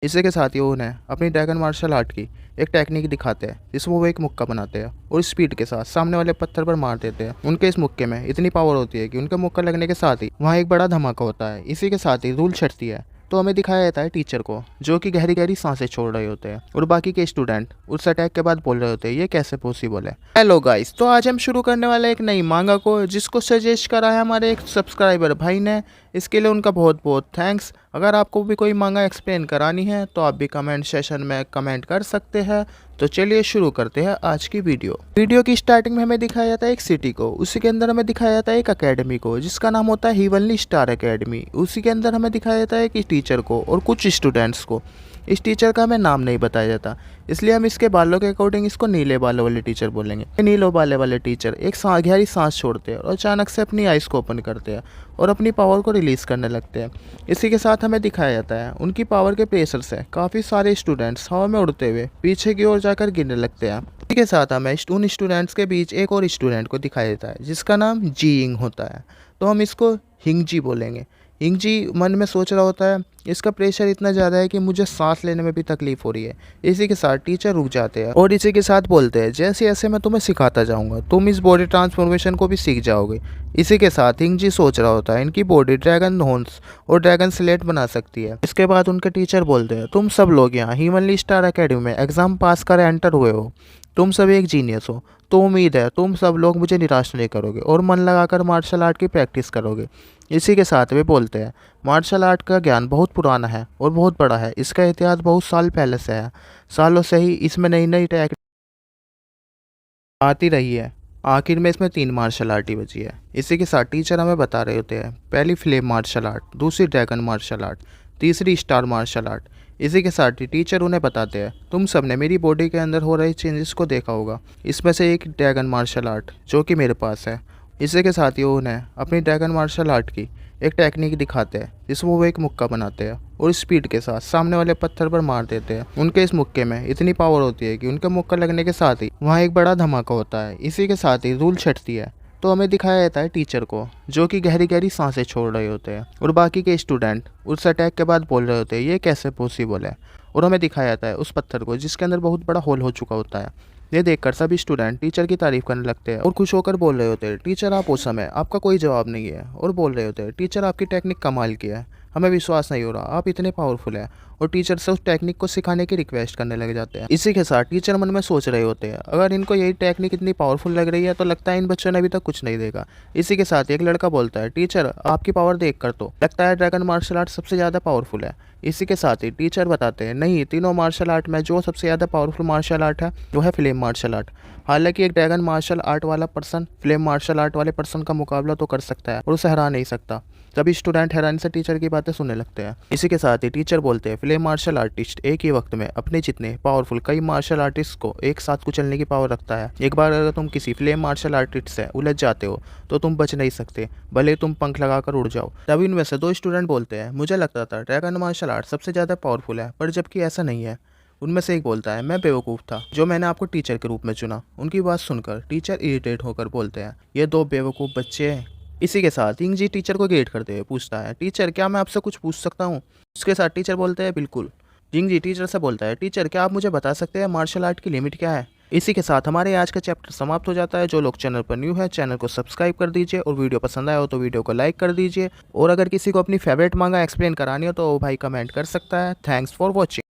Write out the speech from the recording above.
इसी के साथ ही उन्हें अपनी ड्रैगन मार्शल आर्ट की एक टेक्निक दिखाते हैं जिसमें वो एक मुक्का बनाते हैं और स्पीड के साथ सामने वाले पत्थर पर मार देते हैं। उनके इस मुक्के में इतनी पावर होती है कि उनके मुक्का लगने के साथ ही वहाँ एक बड़ा धमाका होता है। इसी के साथ ही धूल छटती है तो हमें दिखाया जाता है टीचर को, जो कि गहरी गहरी सांसें छोड़ रहे होते हैं और बाकी के स्टूडेंट उस अटैक के बाद बोल रहे होते हैं ये कैसे पॉसिबल है। हेलो गाइस, तो आज हम शुरू करने वाले एक नई मांगा को जिसको सजेस्ट करा है हमारे एक सब्सक्राइबर भाई ने। इसके लिए उनका बहुत बहुत थैंक्स। अगर आपको भी कोई मांगा एक्सप्लेन करानी है तो आप भी कमेंट सेशन में कमेंट कर सकते हैं। तो चलिए शुरू करते हैं आज की वीडियो की स्टार्टिंग में हमें दिखाया जाता है एक सिटी को, उसी के अंदर हमें दिखाया जाता है एक अकेडमी को जिसका नाम होता है हेवनली स्टार अकेडमी। उसी के अंदर हमें दिखाया जाता है एक टीचर को और कुछ स्टूडेंट्स को। इस टीचर का हमें नाम नहीं बताया जाता, इसलिए हम इसके बालों के अकॉर्डिंग इसको नीले बालों वाले टीचर बोलेंगे। नीले बालों वाले टीचर एक गहरी सांस छोड़ते हैं और अचानक से अपनी आइज़ को ओपन करते हैं और अपनी पावर को रिलीज़ करने लगते हैं। इसी के साथ हमें दिखाया जाता है उनकी पावर के प्रेशर से काफ़ी सारे स्टूडेंट्स हवा में उड़ते हुए पीछे की ओर जाकर गिरने लगते हैं। इसी के साथ हमें उन स्टूडेंट्स के बीच एक और स्टूडेंट को दिखाया जाता है जिसका नाम जीइंग होता है, तो हम इसको हिंगजी बोलेंगे। हिंगजी मन में सोच रहा होता है इसका प्रेशर इतना ज़्यादा है कि मुझे सांस लेने में भी तकलीफ हो रही है। इसी के साथ टीचर रुक जाते हैं और इसी के साथ बोलते हैं जैसे ऐसे मैं तुम्हें सिखाता जाऊंगा तुम इस बॉडी ट्रांसफॉर्मेशन को भी सीख जाओगे। इसी के साथ हिंगजी सोच रहा होता है इनकी बॉडी ड्रैगन हॉर्न्स और ड्रैगन स्लेट बना सकती है। इसके बाद उनके टीचर बोलते हैं तुम सब लोग यहाँ हेवनली स्टार एकेडमी में एग्जाम पास कर एंटर हुए हो, तुम सब एक जीनियस हो, तो उम्मीद है तुम सब लोग मुझे निराश नहीं करोगे और मन लगाकर मार्शल आर्ट की प्रैक्टिस करोगे। इसी के साथ वे बोलते हैं मार्शल आर्ट का ज्ञान बहुत पुराना है और बहुत बड़ा है, इसका इतिहास बहुत साल पहले से है। सालों से ही इसमें नई नई टेक्निक आती रही है, आखिर में इसमें 3 मार्शल आर्ट ही बची है। इसी के साथ टीचर हमें बता रहे होते हैं पहली फ्लेम मार्शल आर्ट, दूसरी ड्रैगन मार्शल आर्ट, तीसरी स्टार मार्शल आर्ट। इसी के साथ ही टीचर उन्हें बताते हैं तुम सब ने मेरी बॉडी के अंदर हो रहे चेंजेस को देखा होगा, इसमें से एक ड्रैगन मार्शल आर्ट जो कि मेरे पास है। इसी के साथ ही उन्हें अपनी ड्रैगन मार्शल आर्ट की एक टेक्निक दिखाते हैं जिसमें वो एक मुक्का बनाते हैं और स्पीड के साथ सामने वाले पत्थर पर मार देते हैं। उनके इस मुक्के में इतनी पावर होती है कि उनके मुक्का लगने के साथ ही वहाँ एक बड़ा धमाका होता है। इसी के साथ ही धूल छटती है तो हमें दिखाया जाता है टीचर को, जो कि गहरी गहरी सांसें छोड़ रहे होते हैं और बाकी के स्टूडेंट उस अटैक के बाद बोल रहे होते हैं ये कैसे पॉसिबल है। और हमें दिखाया जाता है उस पत्थर को जिसके अंदर बहुत बड़ा होल हो चुका होता है। ये देखकर सभी स्टूडेंट टीचर की तारीफ करने लगते हैं और खुश होकर बोल रहे होते हैं टीचर आप उस समय आपका कोई जवाब नहीं है, और बोल रहे होते हैं टीचर आपकी टेक्निक कमाल की है, हमें विश्वास नहीं हो रहा आप इतने पावरफुल हैं। और टीचर से उस टेक्निक को सिखाने की रिक्वेस्ट करने लग जाते हैं। इसी के साथ टीचर मन में सोच रहे होते हैं अगर इनको यही टेक्निक इतनी पावरफुल लग रही है तो लगता है इन बच्चों ने अभी तक कुछ नहीं देखा। इसी के साथ एक लड़का बोलता है टीचर आपकी पावर देख कर तो लगता है ड्रैगन मार्शल आर्ट सबसे ज़्यादा पावरफुल है। इसी के साथ ही टीचर बताते हैं नहीं, तीनों मार्शल आर्ट में जो सबसे ज़्यादा पावरफुल मार्शल आर्ट है वो है फ्लेम मार्शल आर्ट। हालांकि एक ड्रैगन मार्शल आर्ट वाला पर्सन फ्लेम मार्शल आर्ट वाले पर्सन का मुकाबला तो कर सकता है और उसे हरा नहीं सकता। सभी स्टूडेंट हैरानी से टीचर की बातें सुनने लगते हैं। इसी के साथ ही टीचर बोलते हैं फ्लेम मार्शल आर्टिस्ट एक ही वक्त में अपने जितने पावरफुल कई मार्शल आर्टिस्ट को एक साथ कुचलने की पावर रखता है। एक बार अगर तुम किसी फ्लेम मार्शल आर्टिस्ट से उलझ जाते हो तो तुम बच नहीं सकते, भले तुम पंख लगाकर उड़ जाओ। तभी इनमें से 2 स्टूडेंट बोलते हैं मुझे लगता था ड्रैगन मार्शल आर्ट सबसे ज़्यादा पावरफुल है, पर जबकि ऐसा नहीं है। उनमें से एक बोलता है मैं बेवकूफ़ था जो मैंने आपको टीचर के रूप में चुना। उनकी बात सुनकर टीचर इरिटेट होकर बोलते हैं ये 2 बेवकूफ़ बच्चे हैं। इसी के साथ हिंग जी टीचर को गेट करते हुए पूछता है टीचर क्या मैं आपसे कुछ पूछ सकता हूँ। उसके साथ टीचर बोलते हैं बिल्कुल। हिंग जी टीचर से बोलता है टीचर क्या आप मुझे बता सकते हैं मार्शल आर्ट की लिमिट क्या है। इसी के साथ हमारे आज का चैप्टर समाप्त हो जाता है। जो लोग चैनल पर न्यू है चैनल को सब्सक्राइब कर दीजिए और वीडियो पसंद आया हो तो वीडियो को लाइक कर दीजिए। और अगर किसी को अपनी फेवरेट मांगा एक्सप्लेन करानी हो तो भाई कमेंट कर सकता है। Thanks for watching.